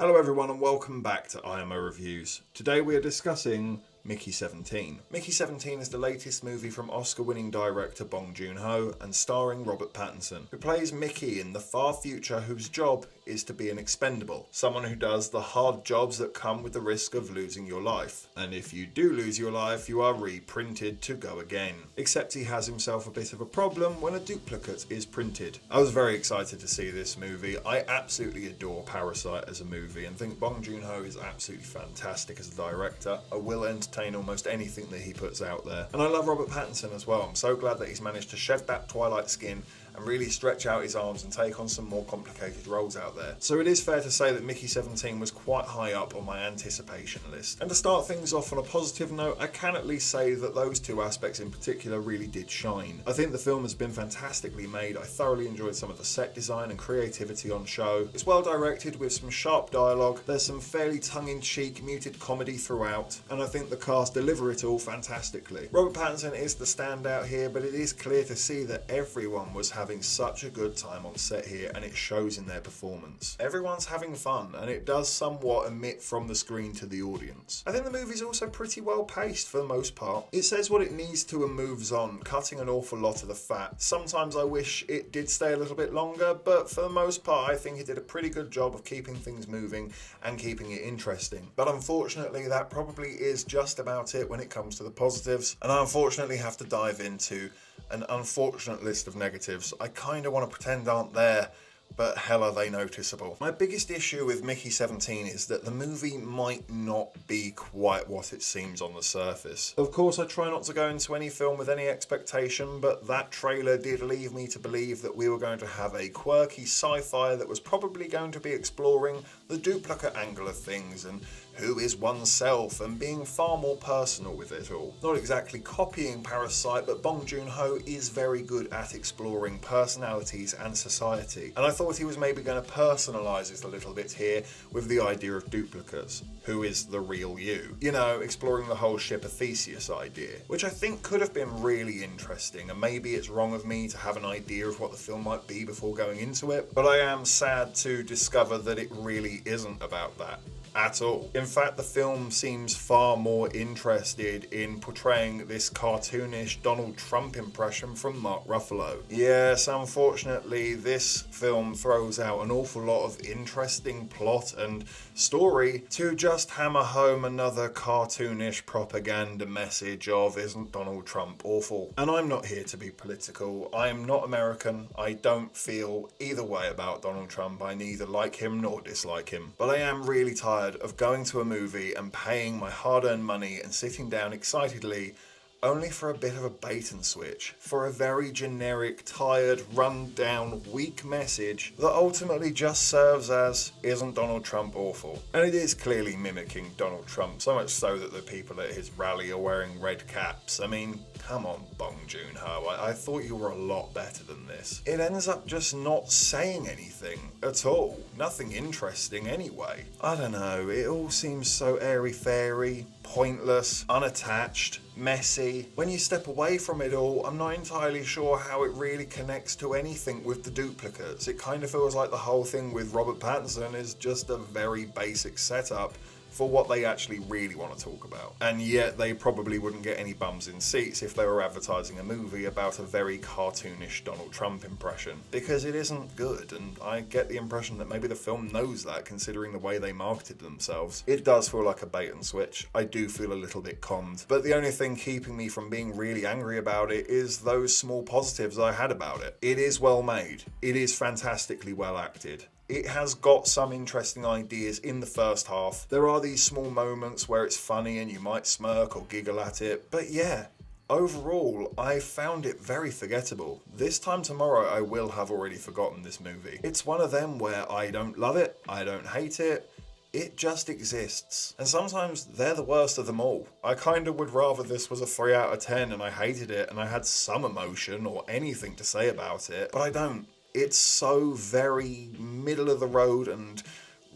Hello everyone and welcome back to IMO Reviews. Today we are discussing Mickey 17. Mickey 17 is the latest movie from Oscar-winning director Bong Joon and starring Robert Pattinson, who plays Mickey in the far future whose job is to be an expendable, someone who does the hard jobs that come with the risk of losing your life. And if you do lose your life, you are reprinted to go again. Except he has himself a bit of a problem when a duplicate is printed. I was very excited to see this movie. I absolutely adore Parasite as a movie and think Bong Joon is absolutely fantastic as a director. I will entertain almost anything that he puts out there. And I love Robert Pattinson as well. I'm so glad that he's managed to shed that Twilight skin and really stretch out his arms and take on some more complicated roles out there. So it is fair to say that Mickey 17 was quite high up on my anticipation list. And to start things off on a positive note, I can at least say that those two aspects in particular really did shine. I think the film has been fantastically made. I thoroughly enjoyed some of the set design and creativity on show. It's well directed with some sharp dialogue. There's some fairly tongue-in-cheek muted comedy throughout, and I think the cast deliver it all fantastically. Robert Pattinson is the standout here, but it is clear to see that everyone was having such a good time on set here, and it shows in their performance. Everyone's having fun, and it does somewhat emit from the screen to the audience. I think the movie's also pretty well paced for the most part. It says what it needs to and moves on, cutting an awful lot of the fat. Sometimes I wish it did stay a little bit longer, but for the most part I think it did a pretty good job of keeping things moving and keeping it interesting. But unfortunately that probably is just about it when it comes to the positives, and I unfortunately have to dive into an unfortunate list of negatives I kind of want to pretend aren't there, but hell are they noticeable. My biggest issue with Mickey 17 is that the movie might not be quite what it seems on the surface. Of course, I try not to go into any film with any expectation, but that trailer did leave me to believe that we were going to have a quirky sci-fi that was probably going to be exploring the duplicate angle of things and who is oneself and being far more personal with it all. Not exactly copying Parasite, but Bong Joon-ho is very good at exploring personalities and society. And I thought he was maybe going to personalise it a little bit here with the idea of duplicates. Who is the real you? You know, exploring the whole ship of Theseus idea, which I think could have been really interesting, and maybe it's wrong of me to have an idea of what the film might be before going into it, but I am sad to discover that it really isn't about that at all. In fact, the film seems far more interested in portraying this cartoonish Donald Trump impression from Mark Ruffalo. Yes, unfortunately, this film throws out an awful lot of interesting plot and story to just hammer home another cartoonish propaganda message of isn't Donald Trump awful? And I'm not here to be political. I'm not American. I don't feel either way about Donald Trump. I neither like him nor dislike him. But I am really tired of going to a movie and paying my hard-earned money and sitting down excitedly only for a bit of a bait and switch, for a very generic, tired, run-down, weak message that ultimately just serves as, isn't Donald Trump awful? And it is clearly mimicking Donald Trump, so much so that the people at his rally are wearing red caps. I mean, come on, Bong Joon-ho, I thought you were a lot better than this. It ends up just not saying anything at all. Nothing interesting anyway. I don't know, it all seems so airy-fairy, pointless, unattached, messy. When you step away from it all, I'm not entirely sure how it really connects to anything with the duplicates. It kind of feels like the whole thing with Robert Pattinson is just a very basic setup for what they actually really want to talk about. And yet they probably wouldn't get any bums in seats if they were advertising a movie about a very cartoonish Donald Trump impression, because it isn't good, and I get the impression that maybe the film knows that considering the way they marketed themselves. It does feel like a bait and switch. I do feel a little bit conned, but the only thing keeping me from being really angry about it is those small positives I had about it. It is well made. It is fantastically well acted. It has got some interesting ideas in the first half. There are these small moments where it's funny and you might smirk or giggle at it. But yeah, overall, I found it very forgettable. This time tomorrow, I will have already forgotten this movie. It's one of them where I don't love it, I don't hate it. It just exists. And sometimes they're the worst of them all. I kind of would rather this was a 3 out of 10 and I hated it and I had some emotion or anything to say about it, but I don't. It's so very middle of the road and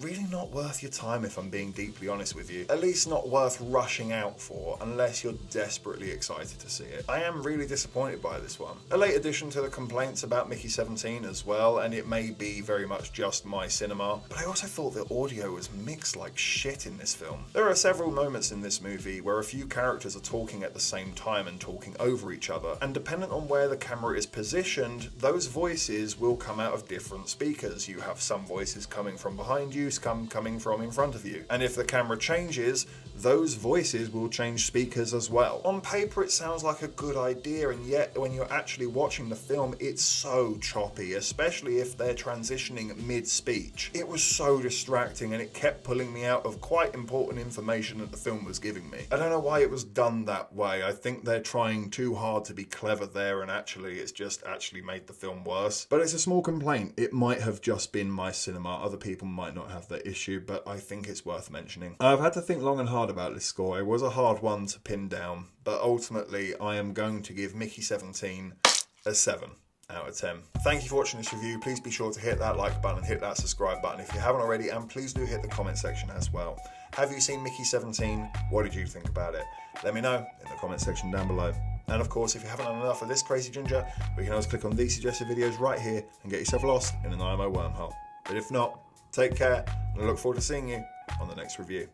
really not worth your time if I'm being deeply honest with you. At least not worth rushing out for unless you're desperately excited to see it. I am really disappointed by this one. A late addition to the complaints about Mickey 17 as well, and it may be very much just my cinema, but I also thought the audio was mixed like shit in this film. There are several moments in this movie where a few characters are talking at the same time and talking over each other, and dependent on where the camera is positioned, those voices will come out of different speakers. You have some voices coming from behind you, some coming from in front of you, and if the camera changes, those voices will change speakers as well. On paper it sounds like a good idea, and yet when you're actually watching the film it's so choppy, especially if they're transitioning mid-speech. It was so distracting and it kept pulling me out of quite important information that the film was giving me. I don't know why it was done that way. I think they're trying too hard to be clever there, and actually it's just actually made the film worse. But it's a small complaint. It might have just been my cinema. Other people might not have that issue, but I think it's worth mentioning. I've had to think long and hard about this score. It was a hard one to pin down, but ultimately I am going to give Mickey 17 a 7 out of 10. Thank you for watching this review. Please be sure to hit that like button, hit that subscribe button if you haven't already, and please do hit the comment section as well. Have you seen Mickey 17? What did you think about it? Let me know in the comment section down below. And of course, if you haven't had enough of this crazy ginger, we can always click on these suggested videos right here and get yourself lost in an IMO wormhole. But if not, take care, and I look forward to seeing you on the next review.